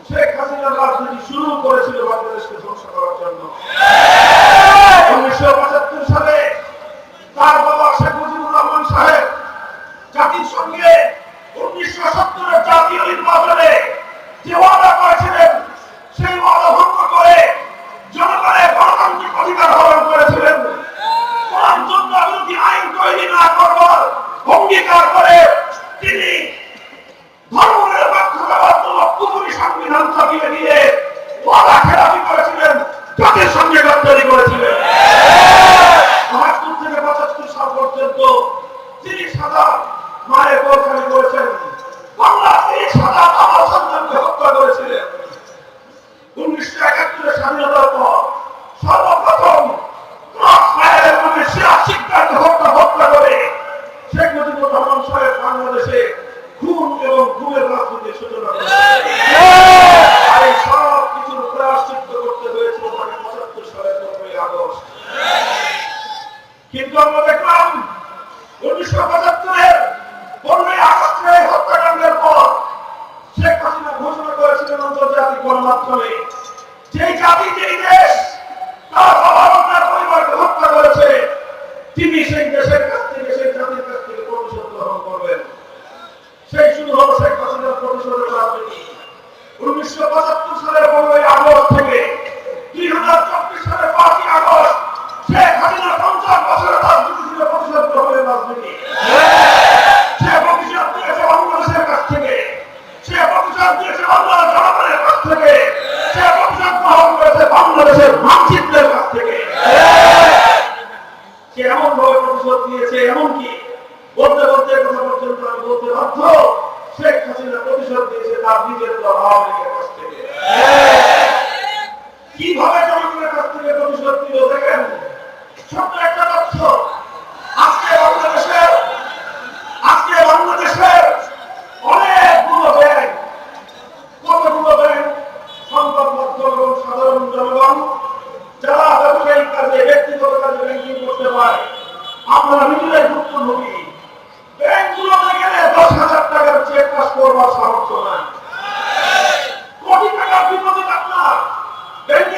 শেখ হাসিনা রাজনীতি শুরু করেছিল বাংলাদেশকে ধ্বংস করার জন্য। 1975 সালে তার বাবা শেখ মুজিবুর রহমান সাহেব জাতির সঙ্গে 1970 জাতীয় নির্বাচনে যে ওয়াদা করেছিলেন, সেই ওয়াদা ভঙ্গ করে জনগণের গণতান্ত্রিক অধিকার হরণ করেছিলেন। কোরআন জন্য বিরোধী আইন তৈরি না করবার অঙ্গীকার করে তিনি ধর্মনিরপেক্ষতাবাদ কুফরি সংবিধান চাপিয়ে দিয়ে ওয়াদা খেলাপি করেছিলেন, জাতির সঙ্গে গদ্দারি করেছিলেন। ৭২ থেকে ৭৫ সাল পর্যন্ত তিনি সাদা মায়ের গোরখালি করেছেন, বাংলা তিনি সাদা বাবা সন্তানকে হত্যা করেছিলেন। 19৭১ স্বাধীনতার পর সর্বপ্রথম শিক্ষার্থী হত্যা করে শেখ মুজিবুর রহমান সাহেব বাংলাদেশে খুন এবং গুমের রাজনীতির সূচনা করেন। আর এই সব কিছুর প্রায়শ্চিত্ত করতে হয়েছিল তাকে ৭৫ সালের ১৫ই আগস্ট। কিন্তু আমরা দেখলাম 19৭৫-এর ১৫ই আগস্টের হত্যাকাণ্ডের পর শেখ হাসিনা ঘোষণা করেছিলেন আন্তর্জাতিক গণমাধ্যমে, যেই জাতি যেই দেশ তার বাবার পরিবারকে হত্যা করেছে, তিনি সেই দেশের কাছ থেকে, সেই জাতির কাছ থেকে প্রতিশোধ গ্রহণ করবেন। সেই শুরু হলো শেখ হাসিনার প্রতিশোধের রাজনীতি। 19৭৫ সালের ১৫ই আগস্ট থেকে ২০২৪ সালের ৫ই আগস্ট শেখ হাসিনা ৫০ বছরের রাজনীতি ছিল প্রতিশোধ গ্রহণের রাজনীতি। সে প্রতিশোধ দিয়েছে বাংলাদেশের কাছ থেকে, সে প্রতিশোধ দিয়েছে বাংলার জনগণের কাছ থেকে, সে প্রতিশোধ গ্রহণ করেছে বাংলাদেশের মানচিত্রের কাছ থেকে। সে এমন ভাবে প্রতিশোধ দিয়েছে, এমনকি বলতে বলতে কথা পর্যন্ত আমি বলতে বাধ্য, শেখ হাসিনা প্রতিশোধ দিয়েছে তার নিজের দল আওয়ামী লীগের কাছ থেকে। কিভাবে জনগণের কাছ থেকে প্রতিশোধ দিল দেখেন। ছোট্ট একটা তথ্য, আজকে বাংলাদেশের অনেকগুলো ব্যাংক, কতগুলো ব্যাংক সংবাদ মাধ্যম এবং সাধারণ জনগণ যারা ব্যবসায়িক কাজে, ব্যক্তিগত কাজে ব্যাংকিং করতে পারে, আপনারা নিজেরাই ভুক্তভোগী। ব্যাংকগুলোতে গেলে ১০,০০০ টাকার চেক পাস করবার সামর্থ্য নাই। কোটি টাকার ডিপোজিট আপনার ব্যাংকে